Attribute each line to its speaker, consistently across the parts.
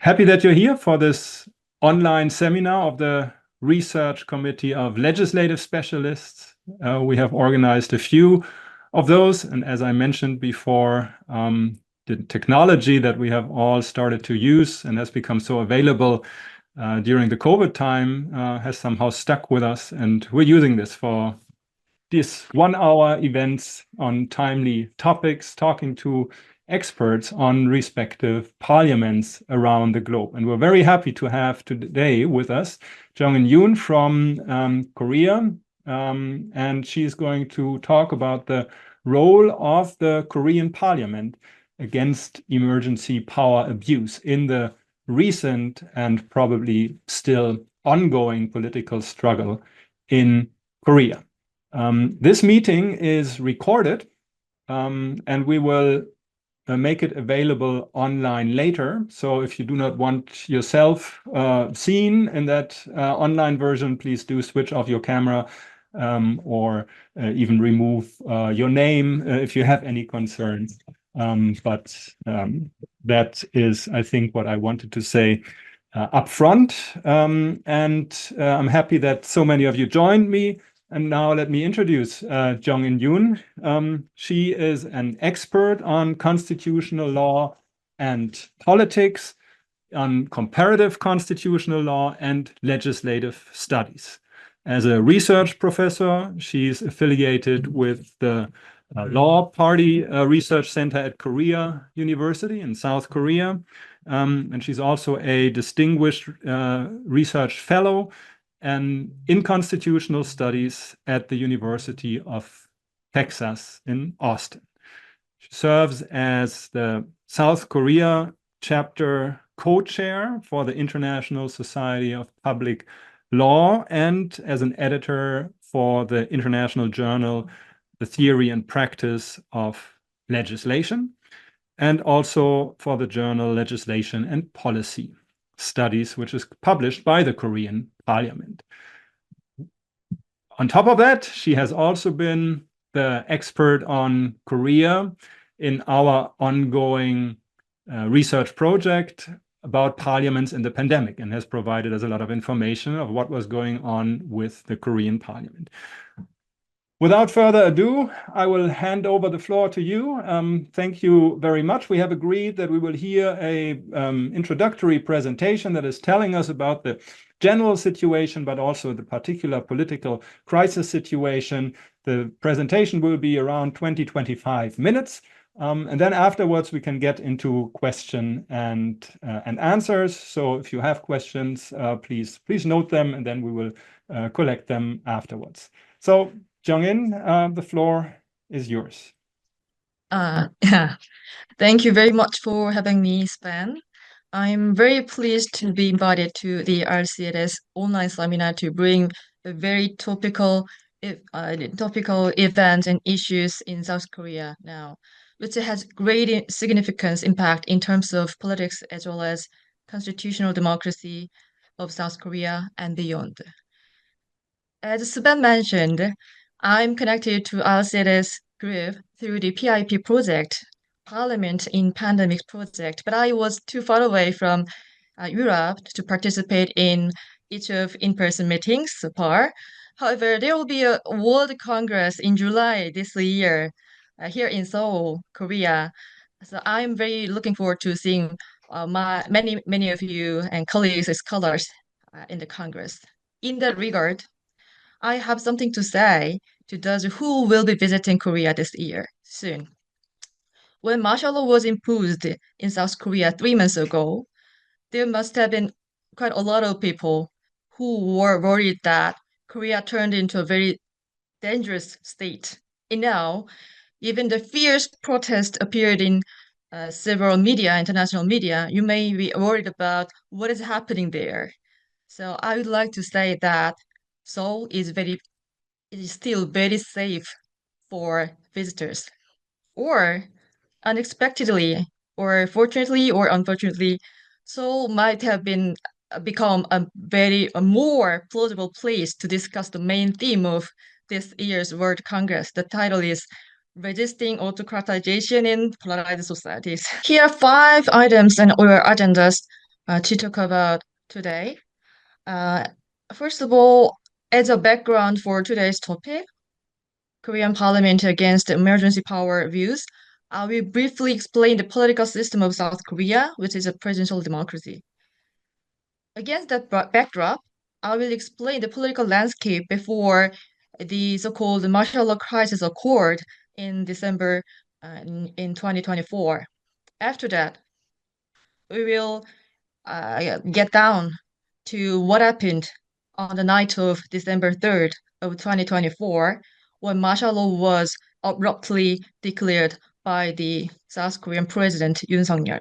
Speaker 1: Happy that you're here for this online seminar of the Research Committee of Legislative Specialists. We have organized a few of those, and as I mentioned before, the technology that we have all started to use and has become so available during the COVID time has somehow stuck with us, and we're using this for these 1-hour events on timely topics, talking to experts on respective parliaments around the globe. And we're very happy to have today with us Jong-in Yoon from Korea, and she's going to talk about the role of the Korean parliament against emergency power abuse in the recent and probably still ongoing political struggle in Korea. This meeting is recorded, and we will make it available online later. So if you do not want yourself seen in that online version, please do switch off your camera or even remove your name if you have any concerns. But that is, I think, what I wanted to say up front. And I'm happy that so many of you joined me. And now let me introduce Jong-in Yoon. She is an expert on constitutional law and politics, on comparative constitutional law and legislative studies. As a research professor, she's affiliated with the Law Party Research Center at Korea University in South Korea. And she's also a distinguished research fellow and in constitutional studies at the University of Texas in Austin. She serves as the South Korea chapter co-chair for the International Society of Public Law and as an editor for the international journal, The Theory and Practice of Legislation, and also for the journal Legislation and Policy Studies, which is published by the Korean Parliament. On top of that, she has also been the expert on Korea in our ongoing research project about parliaments in the pandemic, and has provided us a lot of information of what was going on with the Korean Parliament. Without further ado, I will hand over the floor to you. Thank you very much. We have agreed that we will hear a introductory presentation that is telling us about the general situation, but also the particular political crisis situation. The presentation will be around 20-25 minutes. And then afterwards, we can get into question and answers. So if you have questions, please note them, and then we will collect them afterwards. So Jong-in, the floor is yours.
Speaker 2: Yeah. Thank you very much for having me, Sven. I'm very pleased to be invited to the RCLS online seminar to bring a very topical events and issues in South Korea now, which has great significance impact in terms of politics as well as constitutional democracy of South Korea and beyond. As Sven mentioned, I'm connected to RCLS group through the PIP project, Parliament in Pandemic project, but I was too far away from Europe to participate in each of in-person meetings so far. However, there will be a World Congress in July this year here in Seoul, Korea. So I'm very looking forward to seeing many of you and colleagues as scholars in the Congress. In that regard, I have something to say to those who will be visiting Korea this year soon. When martial law was imposed in South Korea 3 months ago, there must have been quite a lot of people who were worried that Korea turned into a very dangerous state. And now, even the fierce protest appeared in several media, international media. You may be worried about what is happening there. So I would like to say that Seoul is still very safe for visitors. Or unexpectedly, or fortunately or unfortunately, Seoul might have become a more plausible place to discuss the main theme of this year's World Congress. The title is Resisting Autocratization in Polarized Societies. Here are 5 items on our agendas to talk about today. Uh, First of all, as a background for today's topic, Korean Parliament against emergency power views, I will briefly explain the political system of South Korea, which is a presidential democracy. Against that backdrop, I will explain the political landscape before the so-called martial law crisis occurred in December in 2024. After that, we will get down to what happened on the night of December 3rd of 2024 when martial law was abruptly declared by the South Korean President Yoon Suk-yeol.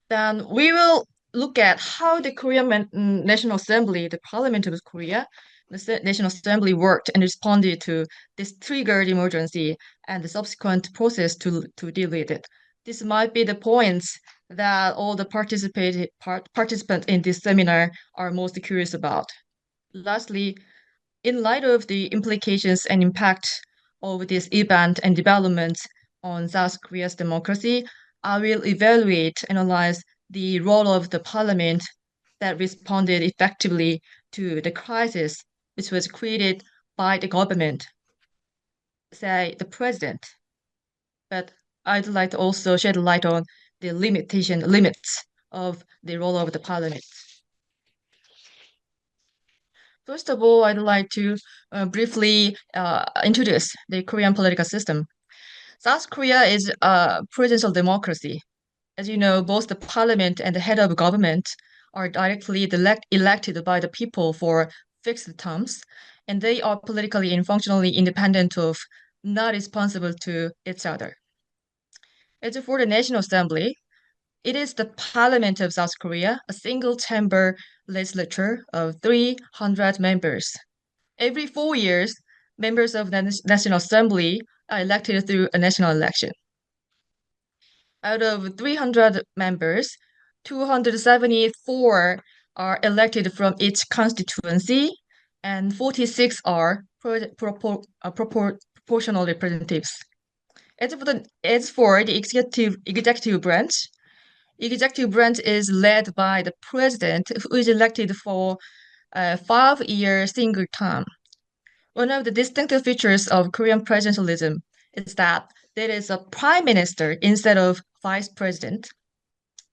Speaker 2: Then we will look at how the Korean National Assembly, the Parliament of Korea, the National Assembly worked and responded to this triggered emergency and the subsequent process to deal with it. This might be the points that all the participants in this seminar are most curious about. Lastly, in light of the implications and impact of this event and developments on South Korea's democracy, I will evaluate, analyze the role of the parliament that responded effectively to the crisis which was created by the government, say the president. But I'd like to also shed light on the limits of the role of the parliament. First of all, I'd like to briefly introduce the Korean political system. South Korea is a presidential democracy. As you know, both the parliament and the head of government are directly elected by the people for fixed terms, and they are politically and functionally independent of, not responsible to each other. As for the National Assembly, it is the parliament of South Korea, a single chamber legislature of 300 members. Every 4 years, members of the National Assembly are elected through a national election. Out of 300 members, 274 are elected from each constituency, and 46 are proportional representatives. As for the executive branch is led by the president, who is elected for a 5-year single term. One of the distinctive features of Korean presidentialism is that there is a prime minister instead of vice president.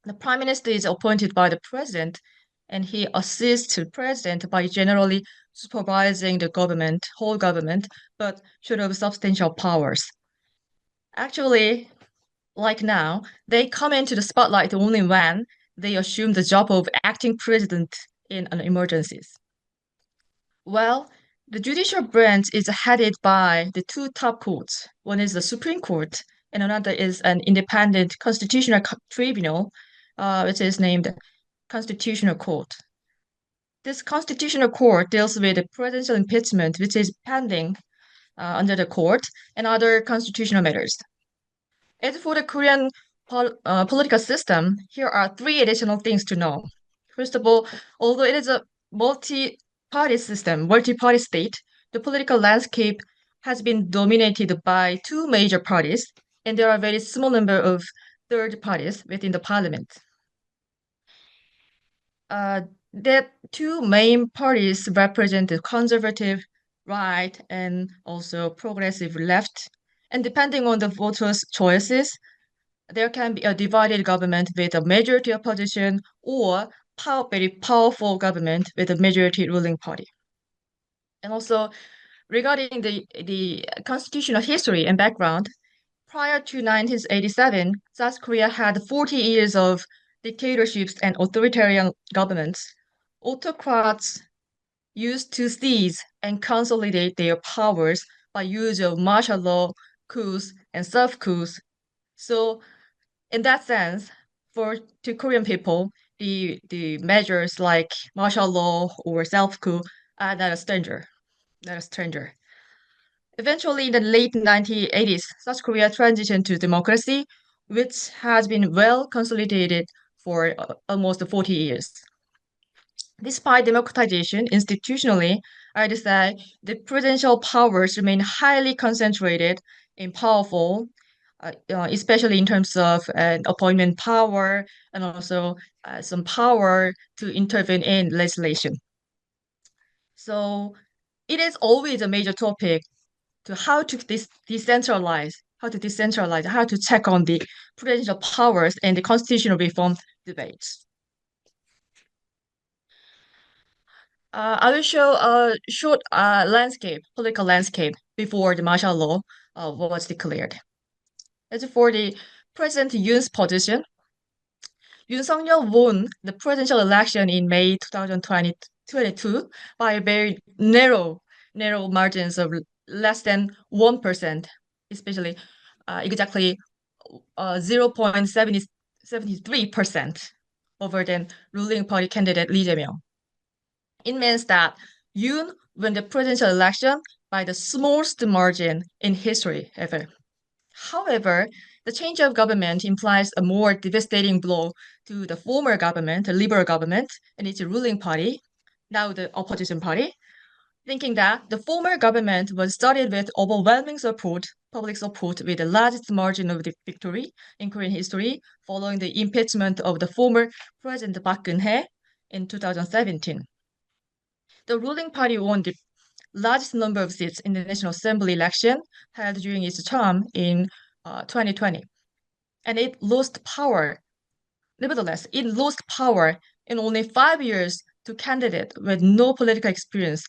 Speaker 2: The prime minister is appointed by the president, and he assists the president by generally supervising the whole government, but should have substantial powers. Actually, like now, they come into the spotlight only when they assume the job of acting president in an emergencies. Well, the judicial branch is headed by the two top courts. One is the Supreme Court, and another is an independent constitutional tribunal, which is named Constitutional Court. This Constitutional Court deals with the presidential impeachment, which is pending under the court, and other constitutional matters. As for the Korean political system, here are 3 additional things to know. First of all, although it is a multi-party system, multi-party state, the political landscape has been dominated by 2 major parties, and there are a very small number of third parties within the parliament. That 2 main parties represent the conservative right and also progressive left. And depending on the voters' choices, there can be a divided government with a majority opposition or very powerful government with a majority ruling party. And also, regarding the constitutional history and background, prior to 1987, South Korea had 40 years of dictatorships and authoritarian governments. Autocrats used to seize and consolidate their powers by use of martial law, coups, and self-coups. So in that sense, to Korean people, the measures like martial law or self-coup are not a stranger. Eventually, in the late 1980s, South Korea transitioned to democracy, which has been well consolidated for almost 40 years. Despite democratization institutionally, I'd say the presidential powers remain highly concentrated in powerful especially in terms of appointment power and also some power to intervene in legislation. So it is always a major topic to how to decentralize, how to check on the presidential powers and the constitutional reform debates. I will show a short political landscape before the martial law was declared. As for the President Yoon's position, Yoon Suk-yeol won the presidential election in May 2022 by a very narrow margins of less than 1%, especially exactly 0.73% over the ruling party candidate Lee Jae-myung. It means that Yoon won the presidential election by the smallest margin in history ever. However, the change of government implies a more devastating blow to the former government, the Liberal government, and its ruling party, now the opposition party, thinking that the former government was started with overwhelming support, public support, with the largest margin of the victory in Korean history following the impeachment of the former President Park Geun-hye in 2017. The ruling party won the largest number of seats in the National Assembly election held during its term in 2020. And it lost power. Nevertheless, it lost power in only 5 years to candidate with no political experience,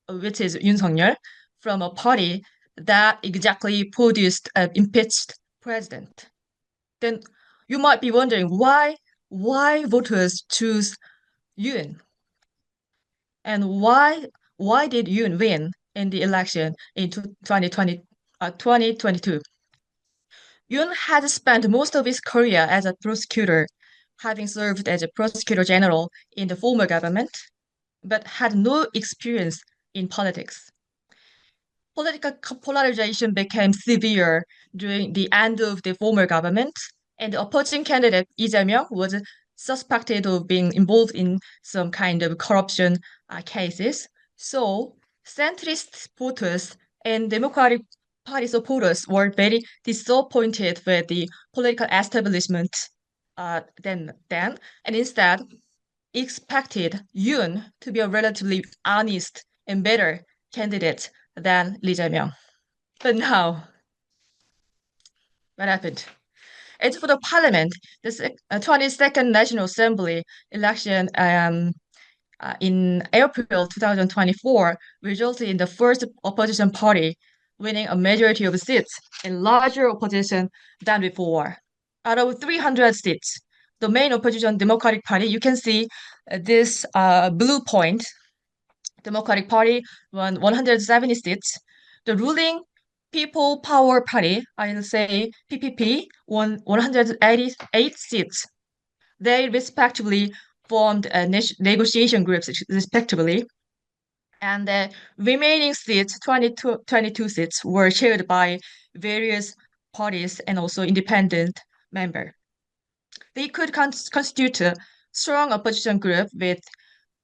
Speaker 2: which is Yoon Suk-yeol, from a party that exactly produced an impeached president. Then you might be wondering why voters choose Yoon, and why did Yoon win in the election in 2022? Yoon had spent most of his career as a prosecutor, having served as a prosecutor general in the former government, but had no experience in politics. Political polarization became severe during the end of the former government, and the opposing candidate Lee Jae-myung was suspected of being involved in some kind of corruption cases. So centrist voters and Democratic Party supporters were very disappointed with the political establishment then, and instead expected Yoon to be a relatively honest and better candidate than Lee Jae-myung. But now, what happened? As for the parliament, the 22nd National Assembly election in April 2024 resulted in the first opposition party winning a majority of seats and larger opposition than before. Out of 300 seats, the main opposition Democratic Party, you can see this blue point, Democratic Party won 170 seats. The ruling People Power Party, I'll say PPP, won 188 seats. They respectively formed negotiation groups, respectively. And the remaining seats, 22 seats, were shared by various parties and also independent members. They could constitute a strong opposition group with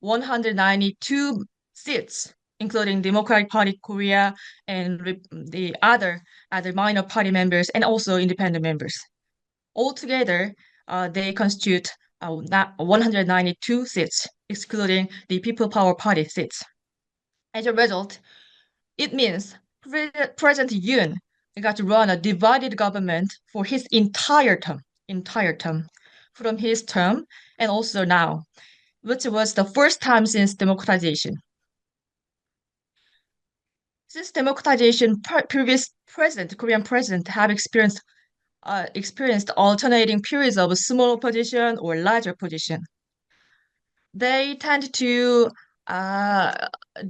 Speaker 2: 192 seats, including Democratic Party Korea and the other minor party members and also independent members. Altogether, they constitute 192 seats, excluding the People Power Party seats. As a result, it means President Yoon got to run a divided government for his entire term, from his term and also now, which was the first time since democratization. Since democratization, previous Korean president have experienced alternating periods of small opposition or larger opposition. They tend to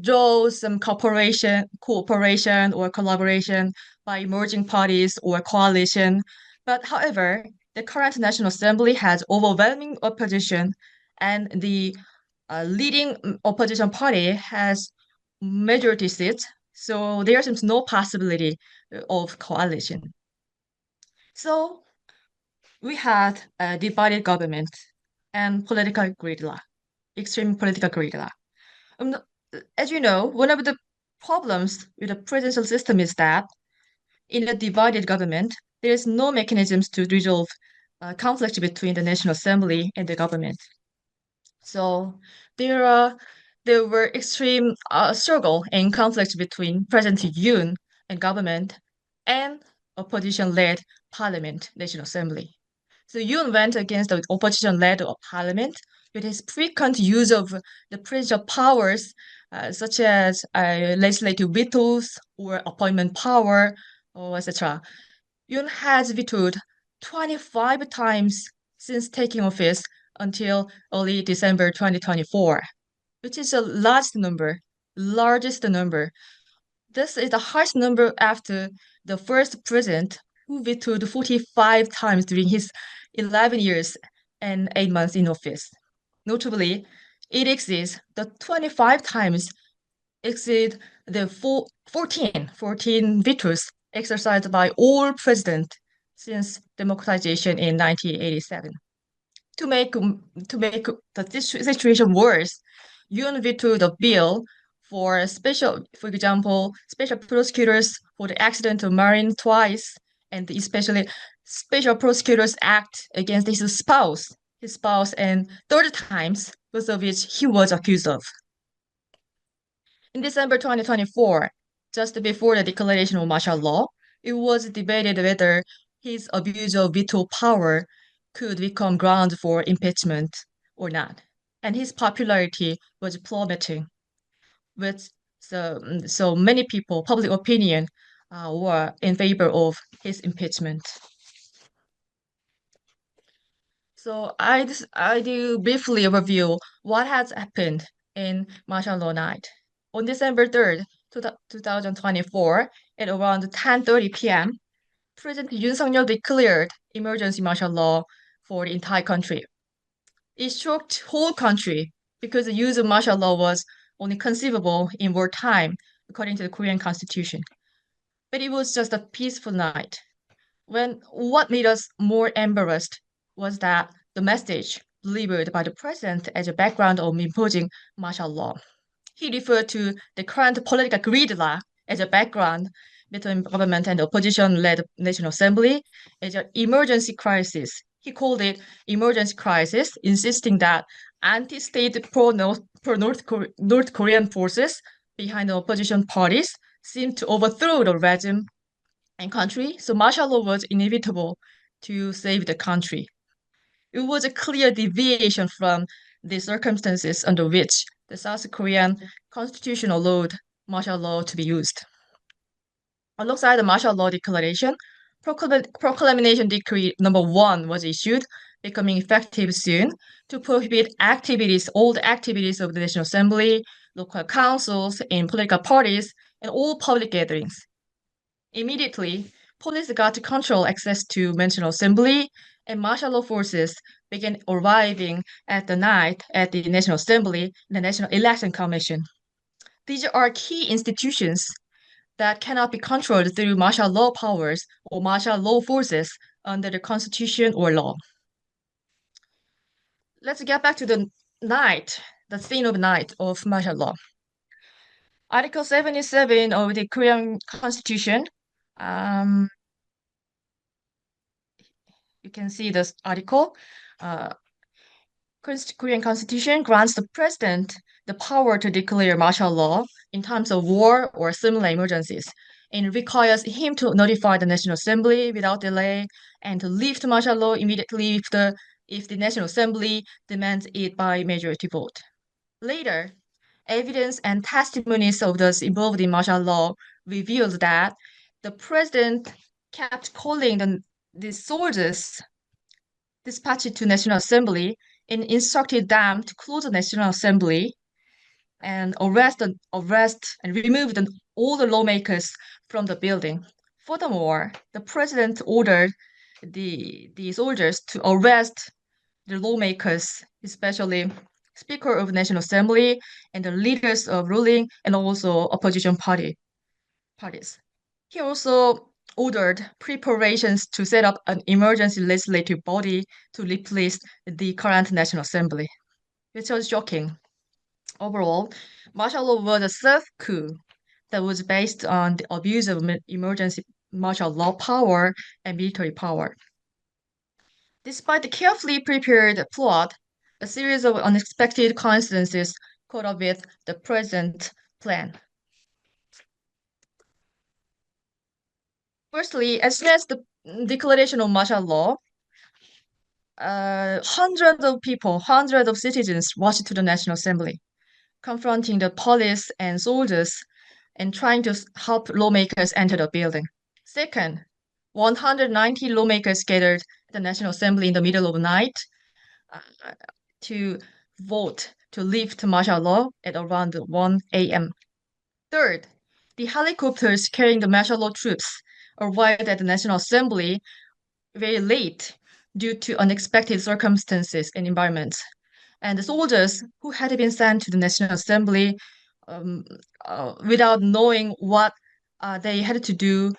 Speaker 2: draw some cooperation or collaboration by merging parties or coalition. But however, the current National Assembly has overwhelming opposition, and the leading opposition party has majority seats. So there seems no possibility of coalition. So we had a divided government and political gridlock, extreme political gridlock. As you know, one of the problems with the presidential system is that in a divided government, there is no mechanisms to resolve conflict between the National Assembly and the government. So there were extreme struggle and conflict between President Yoon and government and opposition-led parliament, National Assembly. So Yoon went against the opposition-led parliament with his frequent use of the presidential powers, such as legislative vetoes or appointment power, or etc. Yoon has vetoed 25 times since taking office until early December 2024, which is the largest number. This is the highest number after the first president who vetoed 45 times during his 11 years and 8 months in office. Notably, it exceeds the 25 times exceed the 14 vetoes exercised by all presidents since democratization in 1987. To make the situation worse, Yoon vetoed a bill for example, special prosecutors for the accident of Marine twice, and especially Special Prosecutors Act against his spouse, and 30 times, both of which he was accused of. In December 2024, just before the declaration of martial law, it was debated whether his abuse of veto power could become ground for impeachment or not. And his popularity was plummeting, with so many people, public opinion, were in favor of his impeachment. So I do briefly overview what has happened in martial law night. On December 3rd, 2024, at around 10:30 p.m., President Yoon Suk-yeol declared emergency martial law for the entire country. It shocked whole country because the use of martial law was only conceivable in wartime, according to the Korean Constitution. But it was just a peaceful night. What made us more embarrassed was that the message delivered by the president as a background of imposing martial law. He referred to the current political gridlock as a background between government and opposition-led National Assembly as an emergency crisis. He called it emergency crisis, insisting that anti-state North Korean forces behind the opposition parties seemed to overthrow the regime and country, so martial law was inevitable to save the country. It was a clear deviation from the circumstances under which the South Korean constitution allowed martial law to be used. Alongside the martial law declaration, Proclamation Decree number 1 was issued, becoming effective soon, to prohibit all the activities of the National Assembly, local councils, and political parties, and all public gatherings. Immediately, police got to control access to National Assembly, and martial law forces began arriving at the night at the National Assembly and the National Election Commission. These are key institutions that cannot be controlled through martial law powers or martial law forces under the Constitution or law. Let's get back to the scene of night of martial law. Article 77 of the Korean Constitution. You can see this article. Korean Constitution grants the president the power to declare martial law in times of war or similar emergencies, and requires him to notify the National Assembly without delay and to lift martial law immediately if the National Assembly demands it by majority vote. Later, evidence and testimonies of those involved in martial law revealed that the president kept calling the soldiers dispatched to National Assembly and instructed them to close the National Assembly and arrest and remove all the lawmakers from the building. Furthermore, the president ordered the soldiers to arrest the lawmakers, especially Speaker of National Assembly and the leaders of ruling and also opposition parties. He also ordered preparations to set up an emergency legislative body to replace the current National Assembly, which was shocking. Overall, martial law was a self-coup that was based on the abuse of emergency martial law power and military power. Despite the carefully prepared plot, a series of unexpected coincidences caught up with the present plan. Firstly, as soon as the declaration of martial law, hundreds of citizens marched to the National Assembly, confronting the police and soldiers and trying to help lawmakers enter the building. Second, 190 lawmakers gathered at the National Assembly in the middle of the night to vote to lift martial law at around 1 a.m. Third, the helicopters carrying the martial law troops arrived at the National Assembly very late due to unexpected circumstances and environments. And the soldiers who had been sent to the National Assembly without knowing what they had to do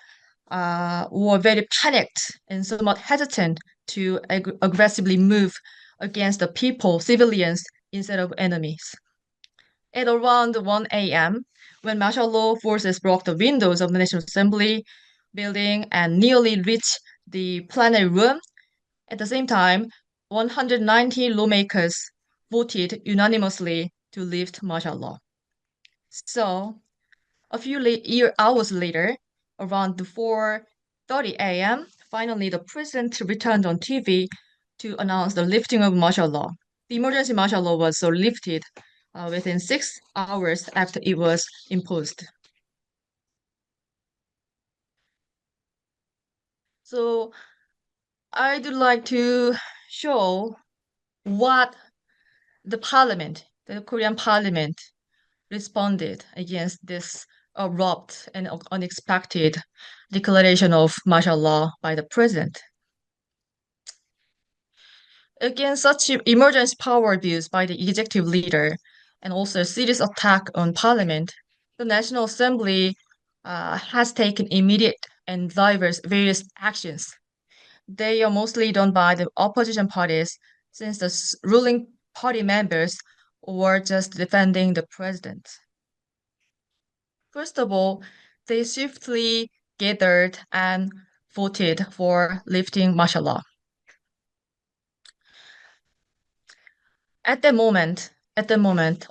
Speaker 2: were very panicked and somewhat hesitant to aggressively move against the people, civilians, instead of enemies. At around 1 a.m., when martial law forces broke the windows of the National Assembly building and nearly reached the plenary room, at the same time, 190 lawmakers voted unanimously to lift martial law. So, a few hours later, around 4:30 a.m., finally the president returned on TV to announce the lifting of martial law. The emergency martial law was so lifted within 6 hours after it was imposed. So I'd like to show what the Korean parliament, responded against this abrupt and unexpected declaration of martial law by the president. Against such emergency power abuse by the executive leader and also a serious attack on parliament, the National Assembly has taken immediate and various actions. They are mostly done by the opposition parties since the ruling party members were just defending the president. First of all, they swiftly gathered and voted for lifting martial law. At the moment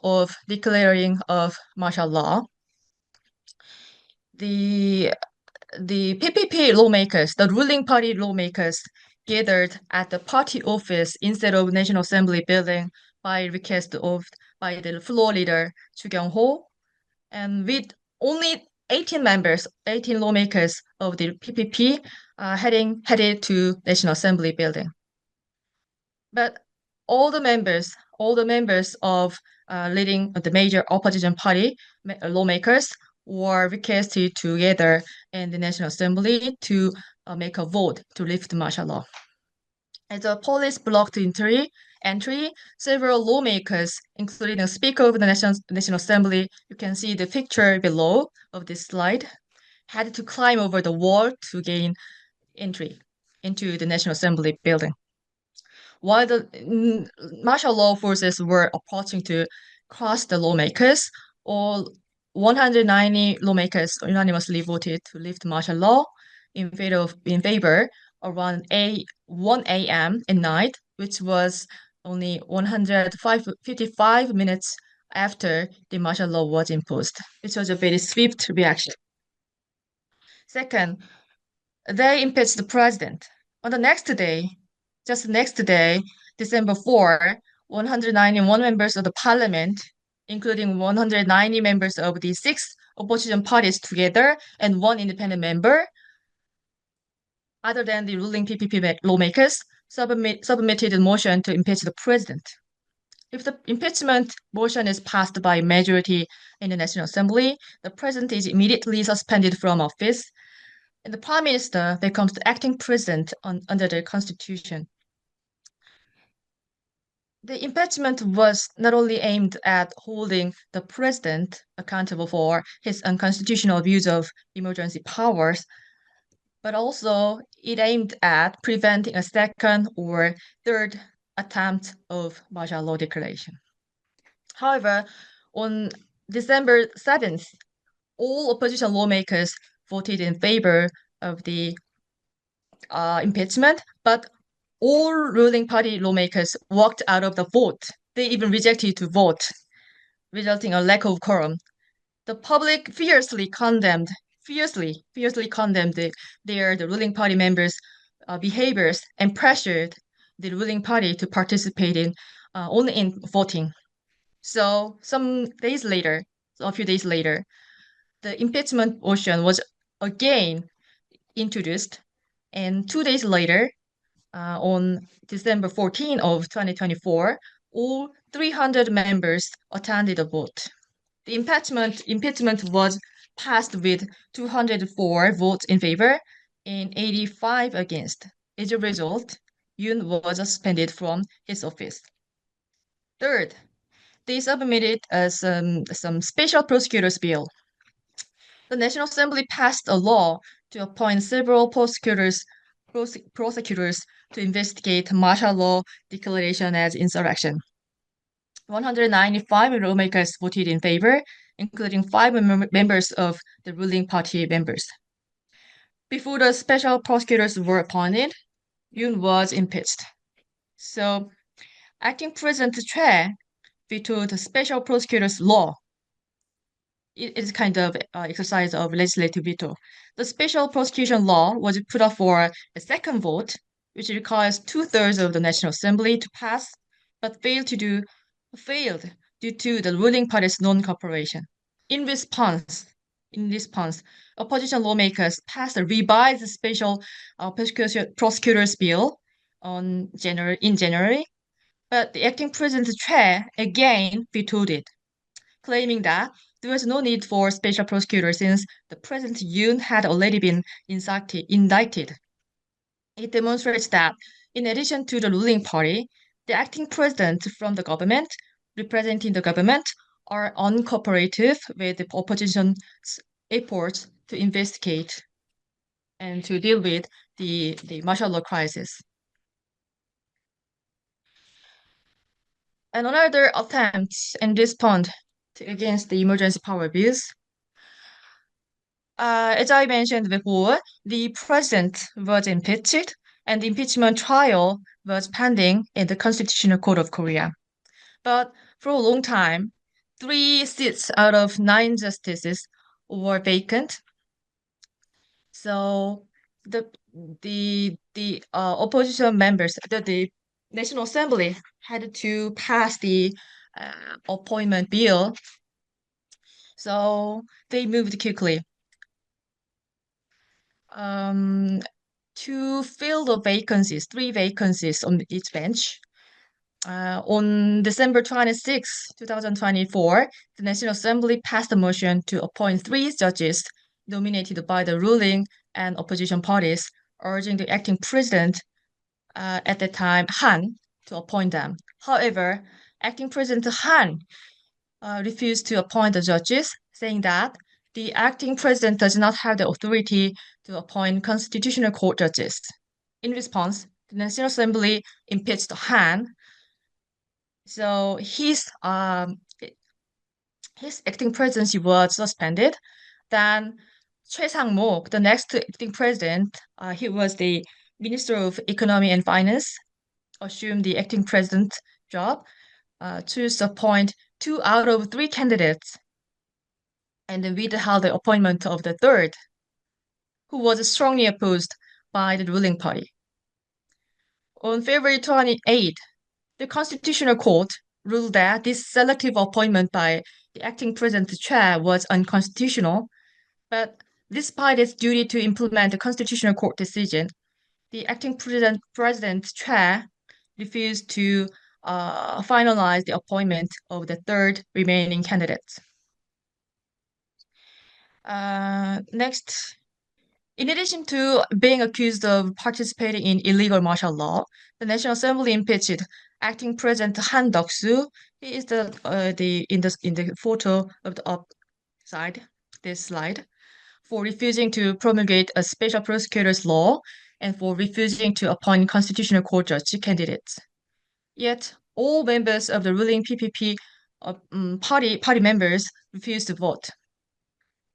Speaker 2: of declaring of martial law, the PPP lawmakers, the ruling party lawmakers, gathered at the party office instead of National Assembly building by request by the floor leader Chu Kyung-ho, and with only 18 lawmakers of the PPP headed to National Assembly building. But all the members of leading the major opposition party lawmakers were requested together in the National Assembly to make a vote to lift martial law. As the police blocked entry, several lawmakers, including the Speaker of the National Assembly, you can see the picture below of this slide, had to climb over the wall to gain entry into the National Assembly building. While the martial law forces were approaching to cross the lawmakers, all 190 lawmakers unanimously voted to lift martial law in favor around 1 a.m. at night, which was only 155 minutes after the martial law was imposed. It was a very swift reaction. Second, they impeached the president. On the next day, just the next day, December 4, 191 members of the parliament, including 190 members of the 6 opposition parties together and 1 independent member, other than the ruling PPP lawmakers, submitted a motion to impeach the president. If the impeachment motion is passed by majority in the National Assembly, the president is immediately suspended from office, and the prime minister becomes the acting president under the constitution. The impeachment was not only aimed at holding the president accountable for his unconstitutional abuse of emergency powers, but also it aimed at preventing a second or third attempt of martial law declaration. However, on December 7th, all opposition lawmakers voted in favor of the impeachment, but all ruling party lawmakers walked out of the vote. They even rejected to vote, resulting in a lack of quorum. The public fiercely condemned the ruling party members' behaviors and pressured the ruling party to participate in only in voting. So a few days later, the impeachment motion was again introduced, and 2 days later, on December 14 of 2024, all 300 members attended the vote. The impeachment was passed with 204 votes in favor and 85 against. As a result, Yoon was suspended from his office. Third, they submitted some special prosecutor's bill. The National Assembly passed a law to appoint several prosecutors to investigate martial law declaration as insurrection. 195 lawmakers voted in favor, including 5 members of the ruling party members. Before the special prosecutors were appointed, Yoon was impeached. So, acting President Choi vetoed the special prosecutor's law. It is kind of exercise of legislative veto. The special prosecution law was put up for a second vote, which requires 2/3 of the National Assembly to pass, but failed due to the ruling party's non-cooperation. In response, opposition lawmakers passed a revised special prosecutor's bill in January, but the acting President Choi again vetoed it, claiming that there was no need for special prosecutor since the President Yoon had already been indicted. It demonstrates that, in addition to the ruling party, the acting president from the government, representing the government, are uncooperative with the opposition's efforts to investigate and to deal with the martial law crisis. And another attempt in response against the emergency power bills. As I mentioned before, the president was impeached, and the impeachment trial was pending in the Constitutional Court of Korea. But for a long time, 3 seats out of 9 justices were vacant. So the opposition members, the National Assembly had to pass the appointment bill. So they moved quickly to fill the vacancies, 3 vacancies on each bench. On December 26, 2024, the National Assembly passed a motion to appoint 3 judges nominated by the ruling and opposition parties, urging the acting president, at the time, Han, to appoint them. However, acting President Han refused to appoint the judges, saying that the acting president does not have the authority to appoint constitutional court judges. In response, the National Assembly impeached Han. So his acting presidency was suspended. Then Choi Sang-mok, the next acting president, he was the Minister of Economy and Finance, assumed the acting president job, to appoint 2 out of 3 candidates, and then withheld the appointment of the third, who was strongly opposed by the ruling party. On February 28, the Constitutional Court ruled that this selective appointment by the acting President Choi was unconstitutional, but despite its duty to implement the Constitutional Court decision, the acting President Choi refused to finalize the appointment of the third remaining candidate. Next, in addition to being accused of participating in illegal martial law, the National Assembly impeached acting President Han Duck-soo. He is in the photo of the upside, this slide, for refusing to promulgate a special prosecutor's law and for refusing to appoint constitutional court judge candidates. Yet, all members of the ruling PPP party members refused to vote.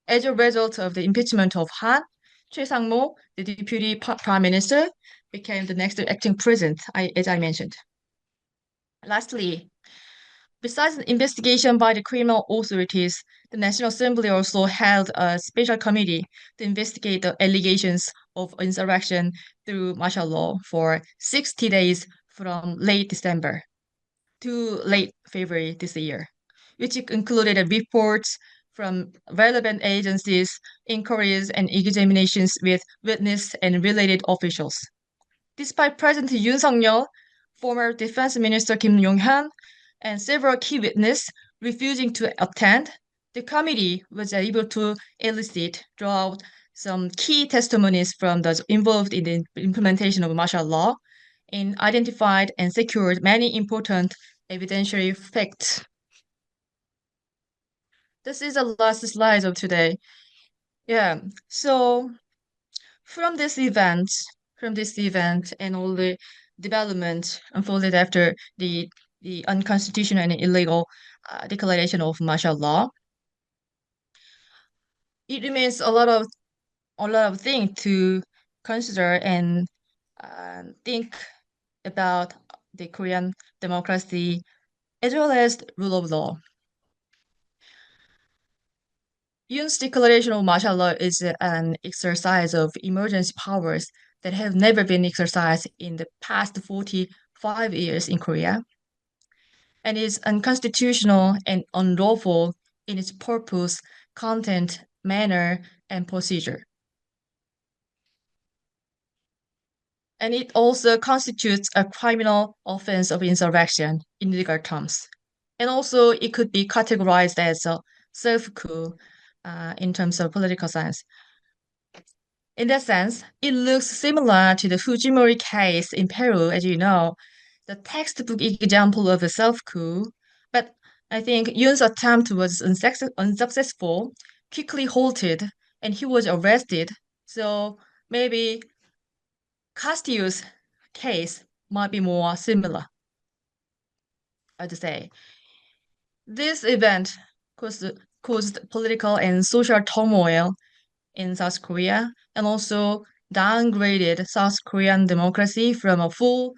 Speaker 2: As a result of the impeachment of Han, Choi Sang-mo, the deputy prime minister, became the next acting president, as I mentioned. Lastly, besides the investigation by the criminal authorities, the National Assembly also held a special committee to investigate the allegations of insurrection through martial law for 60 days from late December to late February this year, which included reports from relevant agencies, inquiries, and examinations with witness and related officials. Despite President Yoon Suk-yeol, former Defense Minister Kim Yong-han, and several key witnesses refusing to attend, the committee was able to draw out some key testimonies from those involved in the implementation of martial law and identified and secured many important evidentiary facts. This is the last slide of today. Yeah, so from this event and all the development unfolded after the unconstitutional and illegal declaration of martial law, it remains a lot of things to consider and think about the Korean democracy as well as rule of law. Yoon's declaration of martial law is an exercise of emergency powers that have never been exercised in the past 45 years in Korea, and is unconstitutional and unlawful in its purpose, content, manner, and procedure. And it also constitutes a criminal offense of insurrection in legal terms. And also, it could be categorized as a self-coup in terms of political science. In that sense, it looks similar to the Fujimori case in Peru, as you know, the textbook example of a self-coup. But I think Yoon's attempt was unsuccessful, quickly halted, and he was arrested. So maybe Castillo's case might be more similar, I'd say. This event caused political and social turmoil in South Korea and also downgraded South Korean democracy from a full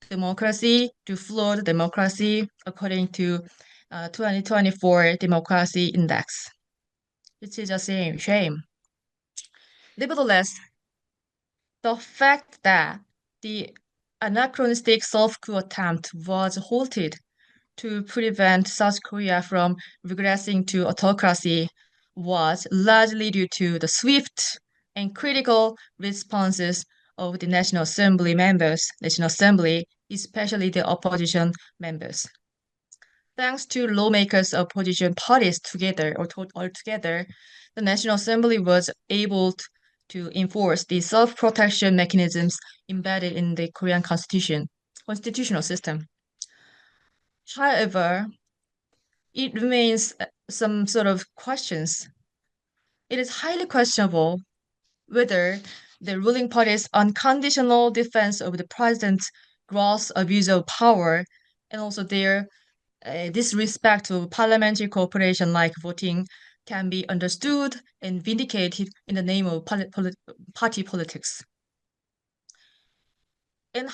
Speaker 2: democracy to flawed democracy according to 2024 Democracy Index, which is a shame. Nevertheless, the fact that the anachronistic self-coup attempt was halted to prevent South Korea from regressing to autocracy was largely due to the swift and critical responses of the National Assembly members, especially the opposition members. Thanks to lawmakers of opposition parties all together, the National Assembly was able to enforce the self-protection mechanisms embedded in the Korean constitutional system. However, it remains some sort of questions. It is highly questionable whether the ruling party's unconditional defense of the president's gross abuse of power and also their disrespect of parliamentary cooperation like voting can be understood and vindicated in the name of party politics. And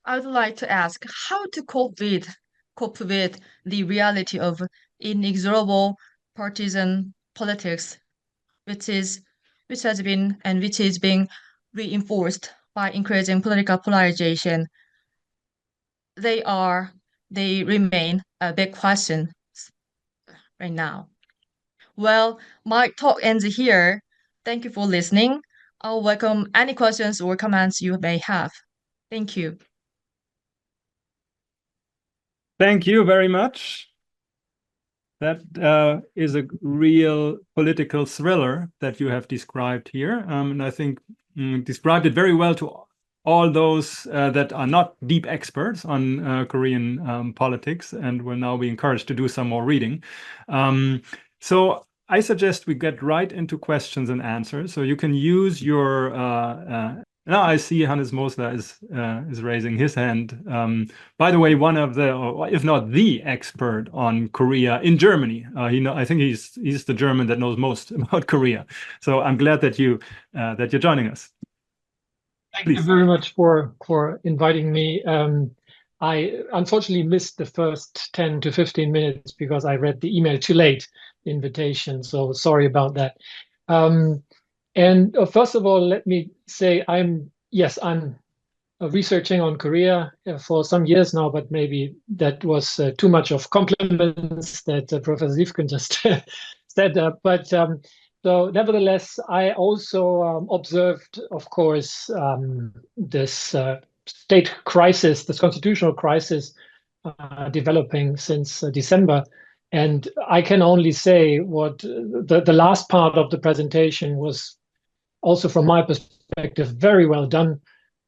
Speaker 2: I would like to ask how to cope with the reality of inexorable partisan politics, which is being reinforced by increasing political polarization. They remain a big question right now. Well, my talk ends here. Thank you for listening. I'll welcome any questions or comments you may have. Thank you.
Speaker 1: Thank you very much. That is a real political thriller that you have described here. And I think described it very well to all those that are not deep experts on Korean politics and will now be encouraged to do some more reading. So I suggest we get right into questions and answers. So you can use your Now I see Hannes Mosler is raising his hand. By the way, one of the, or if not the expert on Korea in Germany. I think he's the German that knows most about Korea. So I'm glad that you're joining us.
Speaker 3: Thank you very much for inviting me. I unfortunately missed the first 10 to 15 minutes because I read the email too late, the invitation. So sorry about that. And first of all, let me say I'm researching on Korea for some years now, but maybe that was too much of compliments that Professor Zivkin just said. So nevertheless, I also observed, of course, this state crisis, this constitutional crisis developing since December. And I can only say what the last part of the presentation was also from my perspective, very well done,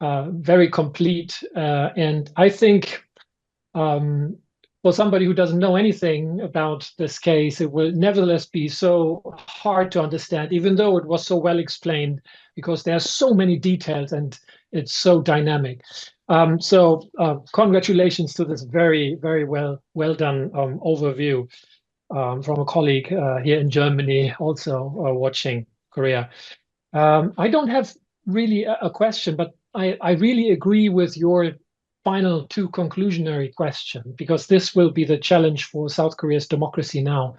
Speaker 3: very complete. And I think for somebody who doesn't know anything about this case, it will nevertheless be so hard to understand, even though it was so well explained, because there are so many details and it's so dynamic. So congratulations to this very, very well done overview from a colleague here in Germany, also watching Korea. I don't have really a question, but I really agree with your final two conclusionary question, because this will be the challenge for South Korea's democracy now.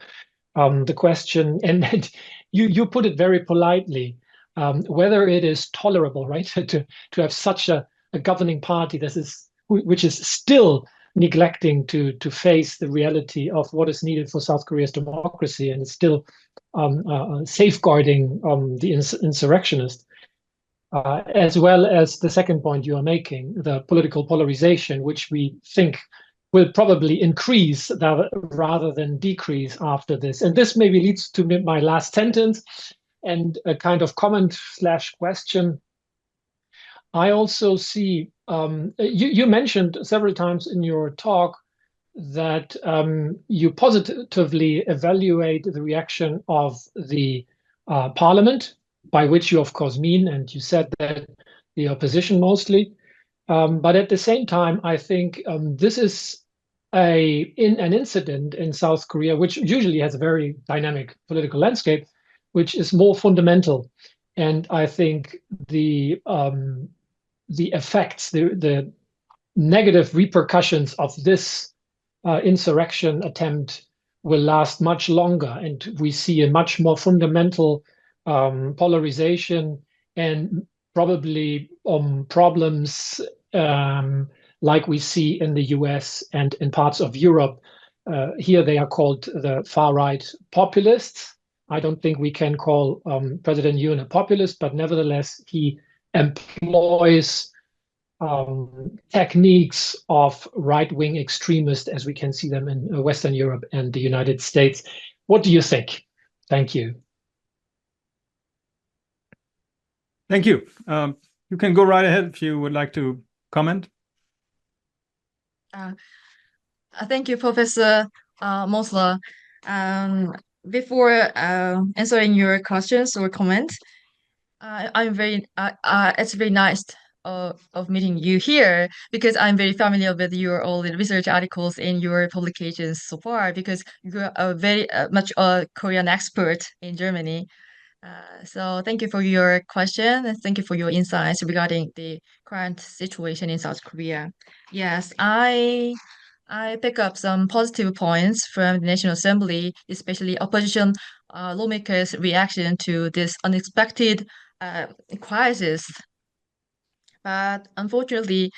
Speaker 3: The question, and you put it very politely, whether it is tolerable, right, to have such a governing party which is still neglecting to face the reality of what is needed for South Korea's democracy, and is still safeguarding the insurrectionists. As well as the second point you are making, the political polarization, which we think will probably increase rather than decrease after this. And this maybe leads to my last sentence and a kind of comment / question. I also see, you mentioned several times in your talk that you positively evaluate the reaction of the parliament, by which you of course mean, and you said that the opposition mostly. But at the same time, I think this is an incident in South Korea, which usually has a very dynamic political landscape, which is more fundamental. And I think the effects, the negative repercussions of this insurrection attempt will last much longer, and we see a much more fundamental polarization and probably problems like we see in the US and in parts of Europe. Here they are called the far-right populists. I don't think we can call President Yoon a populist, but nevertheless, he employs techniques of right-wing extremists as we can see them in Western Europe and the United States. What do you think? Thank you.
Speaker 1: Thank you. You can go right ahead if you would like to comment.
Speaker 2: Thank you, Professor Mosler. Before answering your questions or comments, it's very nice of meeting you here, because I'm very familiar with your all the research articles in your publications so far, because you're a very much a Korean expert in Germany. So thank you for your question, and thank you for your insights regarding the current situation in South Korea. Yes, I pick up some positive points from the National Assembly, especially opposition lawmakers' reaction to this unexpected crisis. But unfortunately,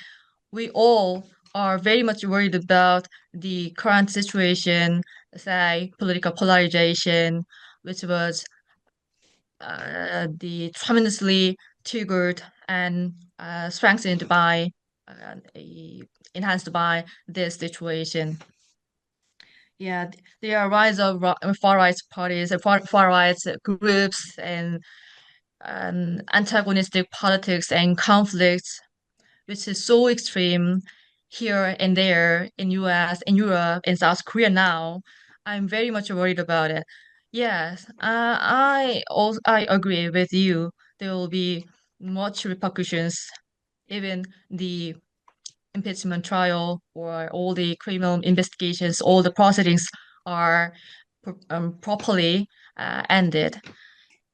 Speaker 2: we all are very much worried about the current situation, say political polarization, which was the tremendously triggered and strengthened by enhanced by this situation. Yeah, there are rise of far right parties, far right groups, and antagonistic politics and conflicts, which is so extreme here and there in US, in Europe, in South Korea now. I'm very much worried about it. Yes, I agree with you. There will be much repercussions. Even the impeachment trial or all the criminal investigations, all the proceedings are properly ended.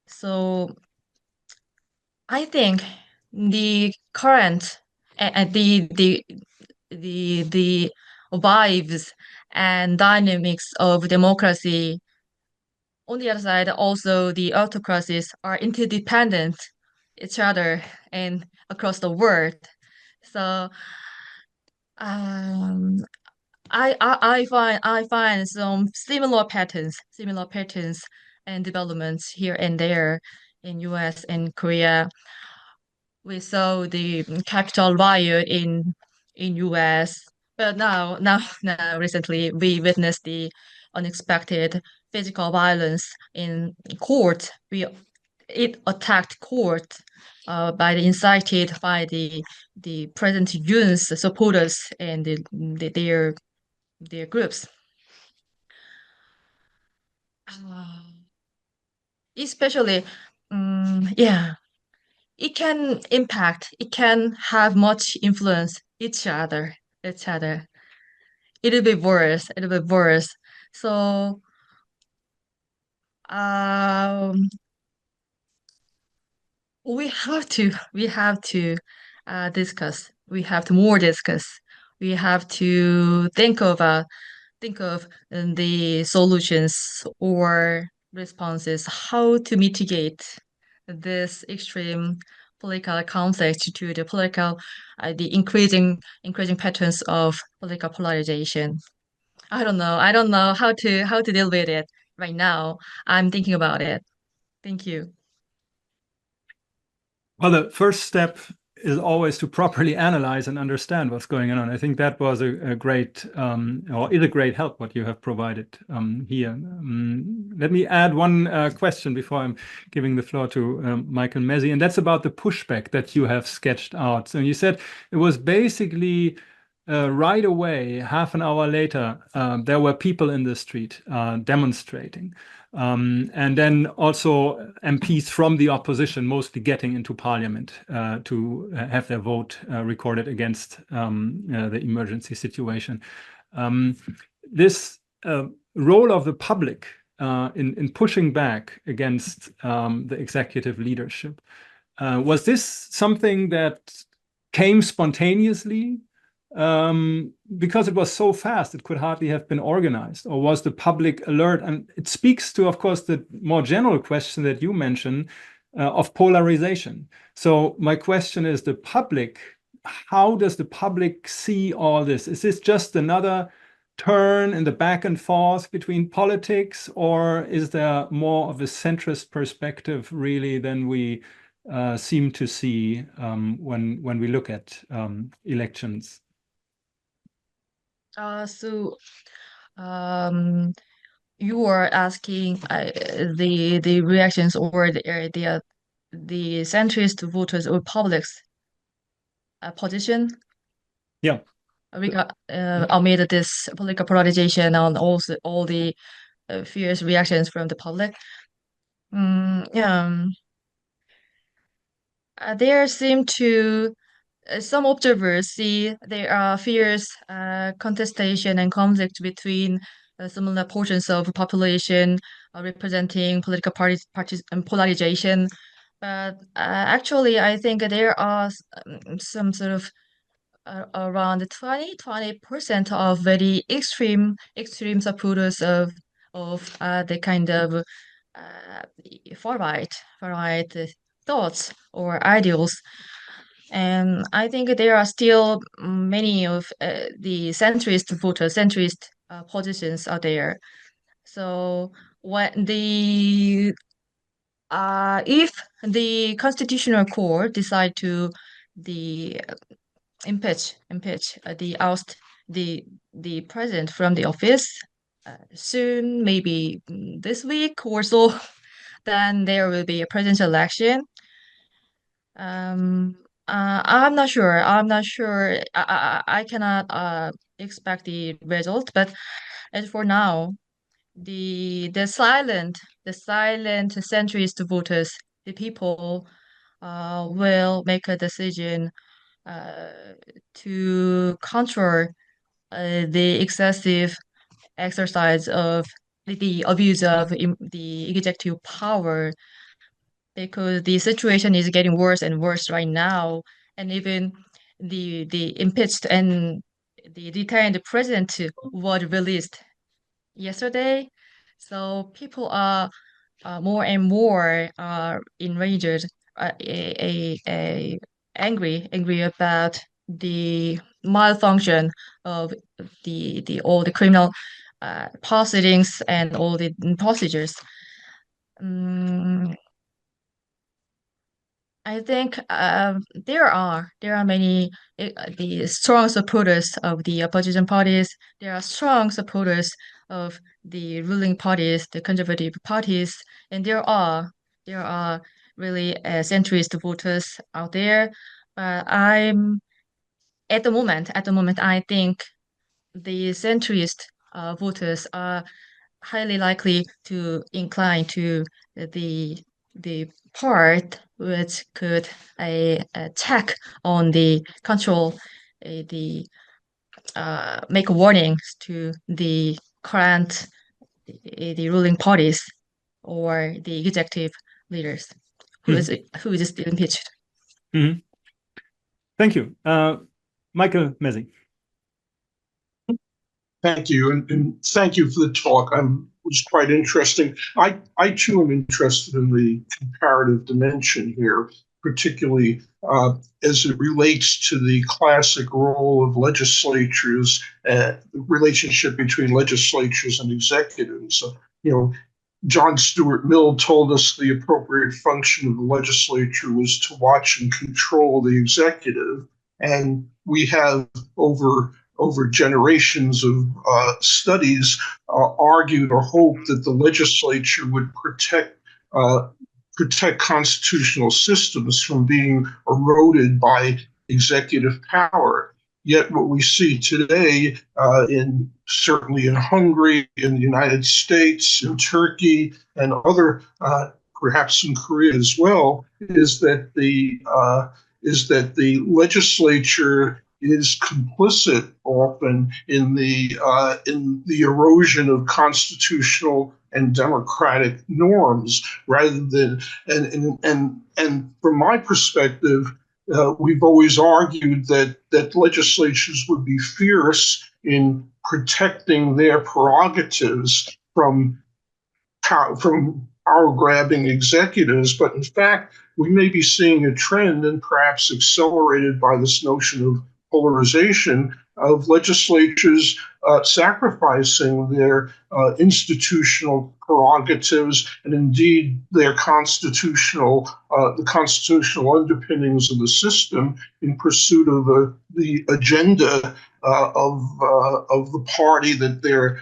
Speaker 2: So I think the current the vibes and dynamics of democracy. On the other side, also the autocracies are interdependent each other and across the world. So um, I find some similar patterns and developments here and there in US and Korea. We saw the capital riot in US, but now recently we witnessed the unexpected physical violence in court. It attacked court by the incited by the President Yoon's supporters and their groups. Uh, Especially, yeah, it can have much influence each other. It'll be worse. So, um, we have to discuss. We have to more discuss. We have to think of the solutions or responses, how to mitigate this extreme political conflict to the the increasing patterns of political polarization. I don't know how to deal with it right now. I'm thinking about it. Thank you.
Speaker 1: Well, the first step is always to properly analyze and understand what's going on. I think that was a great, or is a great help what you have provided here. Let me add one question before I'm giving the floor to Michael Mezzi, and that's about the pushback that you have sketched out. So you said it was basically right away, half an hour later, there were people in the street demonstrating. And then also MPs from the opposition mostly getting into parliament to have their vote recorded against the emergency situation. This role of the public in pushing back against the executive leadership, was this something that came spontaneously? Because it was so fast, it could hardly have been organized, or was the public alert? And it speaks to, of course, the more general question that you mentioned of polarization. So my question is, the public, how does the public see all this? Is this just another turn in the back and forth between politics, or is there more of a centrist perspective really than we seem to see when we look at elections?
Speaker 2: So, you were asking the reactions or the centrist voters or public's position
Speaker 1: Yeah.
Speaker 2: amid this political polarization and also all the fierce reactions from the public. Yeah, there seem to some observers see there are fierce contestation and conflict between similar portions of population representing political parties and polarization. But actually, I think there are some sort of around 20% of very extreme supporters of the kind of far right thoughts or ideals. And I think there are still many of the centrist positions out there. So when the if the Constitutional Court decide to the impeach the oust the president from the office soon, maybe this week or so, then there will be a presidential election. I'm not sure. I'm not sure. I cannot expect the result, but as for now, the silent centrist voters, the people will make a decision to control the excessive exercise of the abuse of the executive power, because the situation is getting worse and worse right now, and even the impeached and the detained president was released yesterday. So people are more and more enraged, angry about the malfunction of the all the criminal proceedings and all the procedures. Um, I think there are many the strong supporters of the opposition parties. There are strong supporters of the ruling parties, the conservative parties, and there are really centrist voters out there. But at the moment, I think the centrist voters are highly likely to incline to the part which could attack on the control, the make warnings to the current the ruling parties or the executive leaders who is still impeached.
Speaker 1: Mhm. Thank you. Michael Messing.
Speaker 4: Thank you, and thank you for the talk. It was quite interesting. I too am interested in the comparative dimension here, particularly as it relates to the classic role of legislatures, the relationship between legislatures and executives. You know, John Stuart Mill told us the appropriate function of the legislature was to watch and control the executive, and we have over generations of studies argued or hoped that the legislature would protect constitutional systems from being eroded by executive power. Yet what we see today, certainly in Hungary, in the United States, in Turkey, and other, perhaps in Korea as well, is that the legislature is complicit often in the erosion of constitutional and democratic norms, rather than and from my perspective, we've always argued that legislatures would be fierce in protecting their prerogatives from power grabbing executives, but in fact, we may be seeing a trend, and perhaps accelerated by this notion of polarization, of legislatures sacrificing their institutional prerogatives and indeed their the constitutional underpinnings of the system in pursuit of the agenda of the party that they're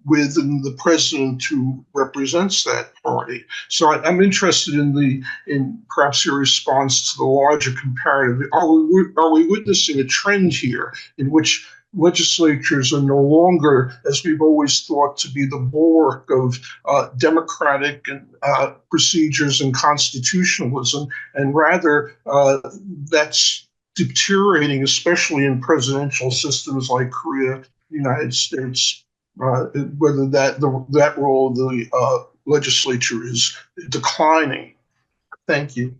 Speaker 4: with, and the president who represents that party. So I'm interested in perhaps your response to the larger comparative. Are we witnessing a trend here in which legislatures are no longer, as we've always thought, to be the bulwark of democratic procedures and constitutionalism, and rather that's deteriorating, especially in presidential systems like Korea, United States, whether that role of the legislature is declining. Thank you.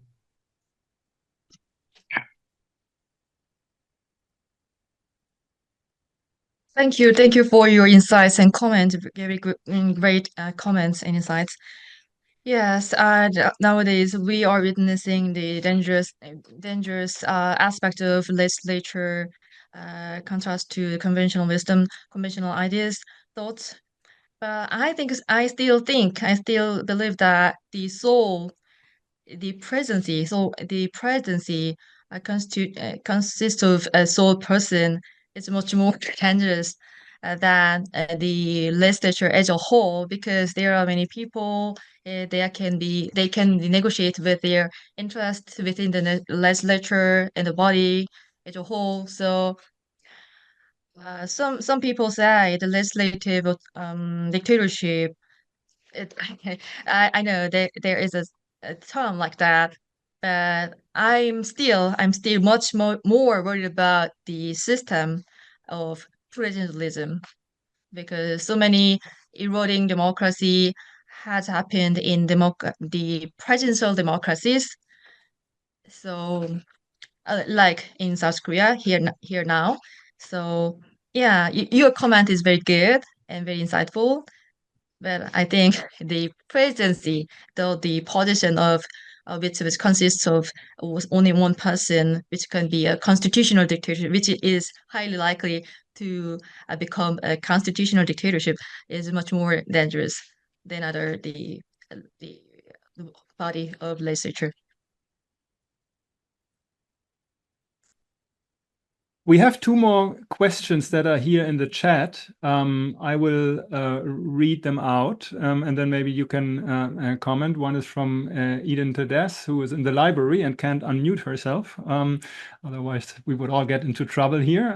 Speaker 2: Thank you for your insights and comments. Very good, great comments and insights. Yes, nowadays we are witnessing the dangerous aspect of legislature, contrast to the conventional wisdom, conventional ideas, thoughts. But I still believe that the presidency consists of a sole person. It's much more dangerous than the legislature as a whole, because there are many people. They can negotiate with their interests within the legislature and the body as a whole. So some people say the legislative dictatorship. It, I know there is a term like that. but I'm still much more worried about the system of presidentialism, because so many eroding democracy has happened in the presidential democracies. So, like in South Korea here now. So, yeah, your comment is very good and very insightful. But I think the presidency, though the position of which consists of only one person, which can be a constitutional dictatorship, which is highly likely to become a constitutional dictatorship, is much more dangerous than the, the body of legislature.
Speaker 1: We have two more questions that are here in the chat. I will read them out, and then maybe you can comment. One is from Eden Tedes, who is in the library and can't unmute herself. Otherwise, we would all get into trouble here.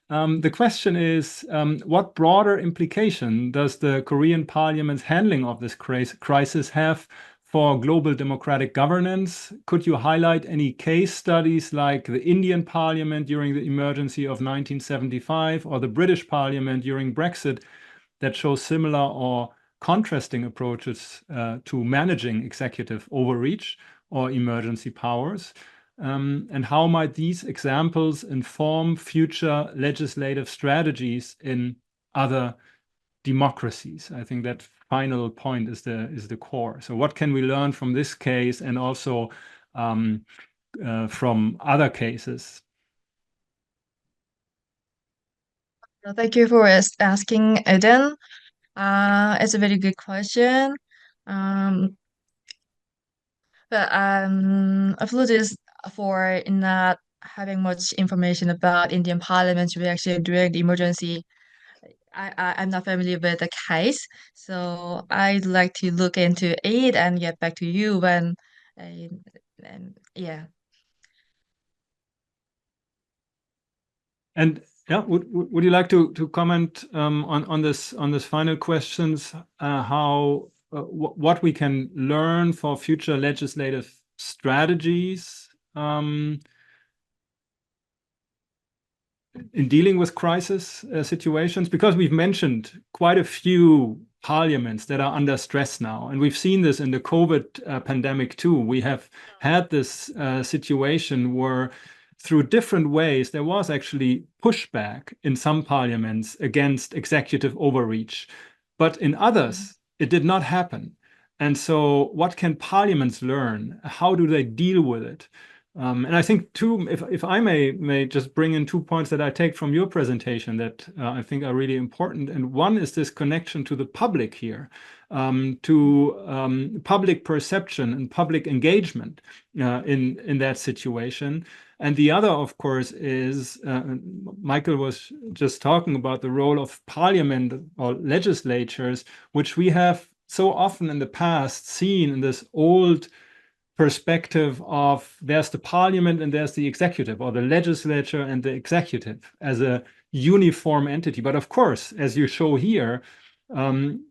Speaker 1: The question is, what broader implication does the Korean Parliament's handling of this crisis have for global democratic governance? Could you highlight any case studies like the Indian Parliament during the emergency of 1975 or the British Parliament during Brexit that show similar or contrasting approaches to managing executive overreach or emergency powers? And how might these examples inform future legislative strategies in other democracies? I think that final point is the core. So what can we learn from this case and also from other cases?
Speaker 2: Thank you for asking, Eden. It's a very good question. But apologies for not having much information about Indian Parliament's reaction during the emergency. I'm not familiar with the case, so I'd like to look into it and get back to you when, and yeah.
Speaker 1: And yeah, would you like to comment on this final questions, how what we can learn for future legislative strategies in dealing with crisis situations? Because we've mentioned quite a few parliaments that are under stress now, and we've seen this in the COVID pandemic too. We have had this situation where through different ways there was actually pushback in some parliaments against executive overreach, but in others it did not happen. And so what can parliaments learn? How do they deal with it? And I think if I may just bring in 2 points that I take from your presentation that I think are really important. And one is this connection to the public here, to public perception and public engagement in that situation. And the other, of course, is Michael was just talking about the role of parliament or legislatures, which we have so often in the past seen in this old perspective of there's the parliament and there's the executive, or the legislature and the executive as a uniform entity. But of course, as you show here, and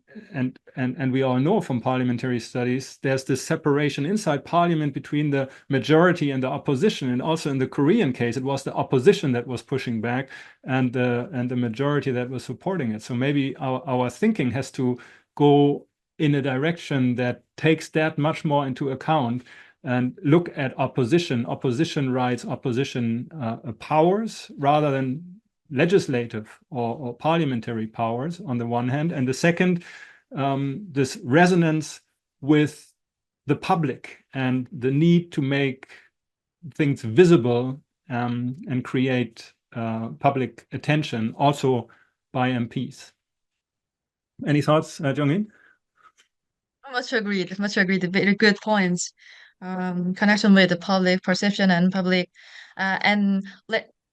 Speaker 1: we all know from parliamentary studies, there's this separation inside parliament between the majority and the opposition. And also in the Korean case, it was the opposition that was pushing back and the majority that was supporting it. So maybe our thinking has to go in a direction that takes that much more into account and look at opposition rights, opposition powers, rather than legislative or parliamentary powers on the one hand. And the second, this resonance with the public and the need to make things visible and create public attention also by MPs. Any thoughts, Jong-in?
Speaker 2: Much agreed. Very good points. Connection with the public perception and public, and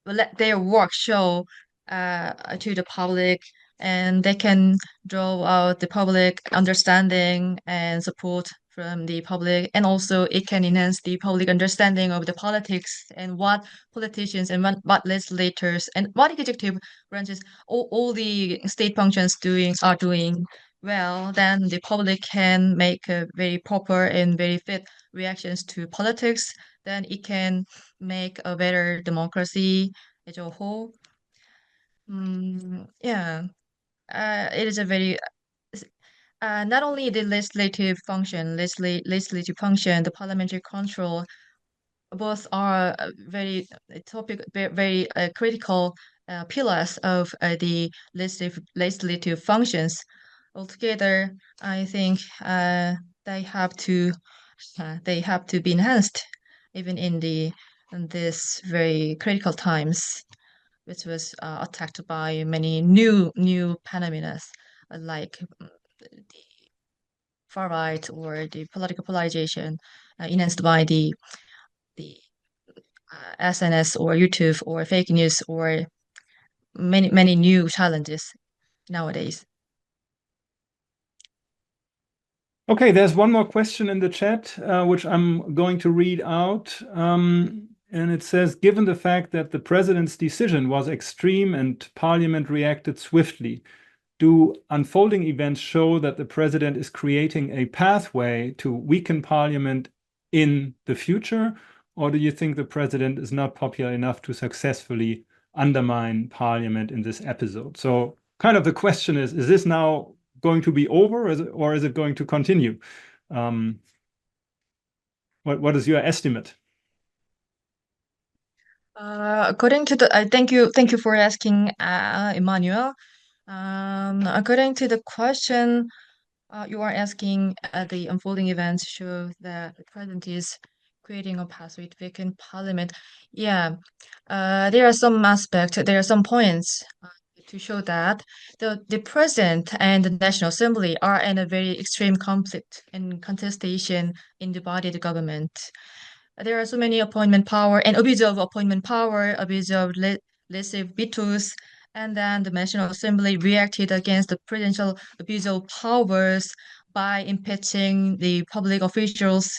Speaker 2: let their work show to the public, and they can draw out the public understanding and support from the public, and also it can enhance the public understanding of the politics and what politicians and what legislators and what executive branches, all the state functions are doing well, then the public can make a very proper and very fit reactions to politics. Then it can make a better democracy as a whole. Yeah, it is a very not only the legislative function, the parliamentary control, both are very critical pillars of the legislative functions. Altogether, I think they have to be enhanced, even in this very critical times, which was attacked by many new phenomena like the far right or the political polarization enhanced by the SNS or YouTube or fake news or many new challenges nowadays.
Speaker 1: Okay, there's one more question in the chat, which I'm going to read out. And it says, given the fact that the president's decision was extreme and parliament reacted swiftly, do unfolding events show that the president is creating a pathway to weaken parliament in the future? Or do you think the president is not popular enough to successfully undermine parliament in this episode? So kind of the question is this now going to be over, or is it going to continue? What is your estimate?
Speaker 2: According to the, thank you for asking, Emmanuel. According to the question, you are asking, the unfolding events show that the president is creating a pathway to weaken parliament. Yeah, there are some aspects, there are some points to show that the president and the National Assembly are in a very extreme conflict and contestation in the body of the government. There are so many appointment power and abuse of appointment power, abuse of legislative vetoes, and then the National Assembly reacted against the presidential abuse of powers by impeaching the public officials.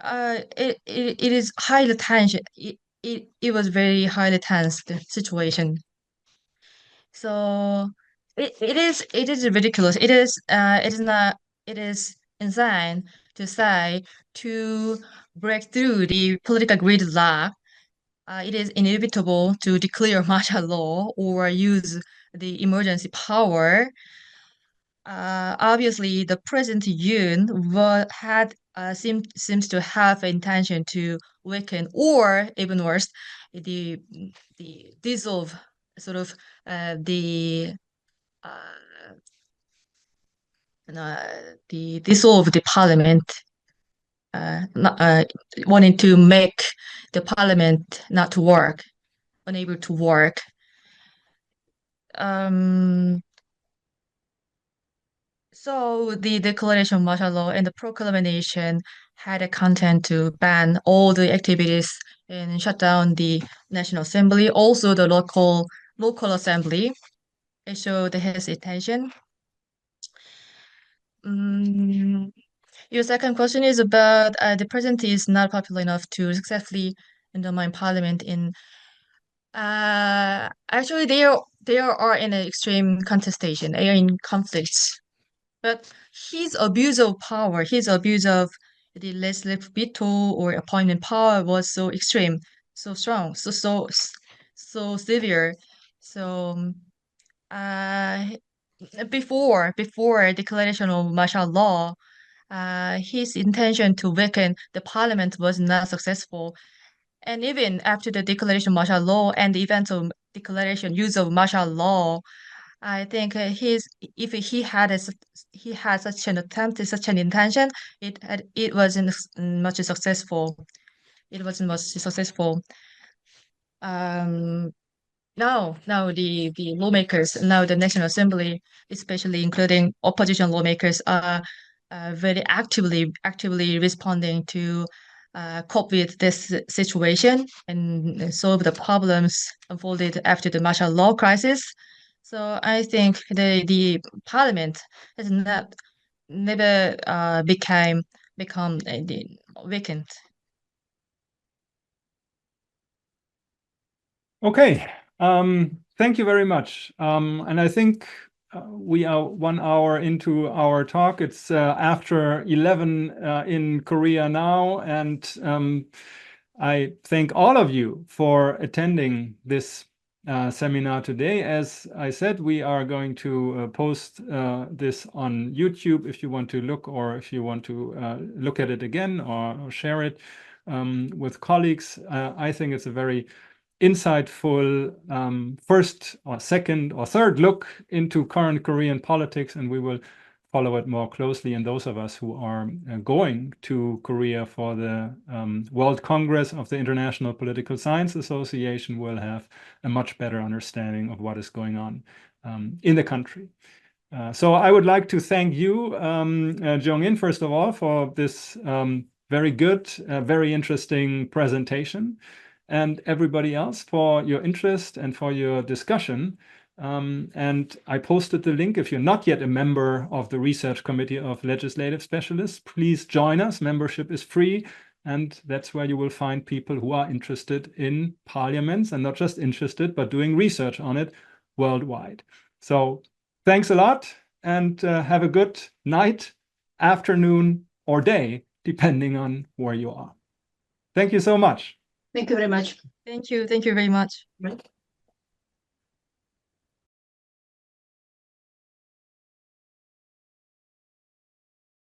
Speaker 2: It is highly tense. It was very highly tense situation. So it is ridiculous. It is insane to say to break through the political gridlock. It is inevitable to declare martial law or use the emergency power. Obviously, the President Yoon seems to have intention to weaken, or even worse, the dissolve sort of the dissolve the parliament, wanting to make the parliament not to work, unable to work. So the declaration of martial law and the proclamation had a content to ban all the activities and shut down the National Assembly, also the local assembly. It showed his intention. Your second question is about the president is not popular enough to successfully undermine parliament in. Actually, they are in an extreme contestation. They are in conflicts. But his abuse of power, his abuse of the legislative veto or appointment power was so extreme, so strong, so severe. So before declaration of martial law, his intention to weaken the parliament was not successful. And even after the declaration of martial law and the event of declaration use of martial law, I think if he had such an attempt, such an intention, it wasn't much successful. It wasn't much successful. Now the lawmakers, now the National Assembly, especially including opposition lawmakers, are very actively responding to cope with this situation and solve the problems unfolded after the martial law crisis. So I think the parliament has never become vacant.
Speaker 1: Okay, thank you very much. And I think we are 1 hour into our talk. It's after 11 in Korea now, and I thank all of you for attending this seminar today. As I said, we are going to post this on YouTube if you want to look, or if you want to look at it again or share it with colleagues. I think it's a very insightful first or second or third look into current Korean politics, and we will follow it more closely. And those of us who are going to Korea for the World Congress of the International Political Science Association will have a much better understanding of what is going on in the country. So I would like to thank you, Jong-in, first of all, for this very good, very interesting presentation, and everybody else for your interest and for your discussion. And I posted the link. If you're not yet a member of the Research Committee of Legislative Specialists, please join us. Membership is free, and that's where you will find people who are interested in parliaments, and not just interested, but doing research on it worldwide. So thanks a lot, and have a good night, afternoon, or day, depending on where you are. Thank you so much.
Speaker 5: Thank you very much.
Speaker 2: Thank you very much.
Speaker 5: Right.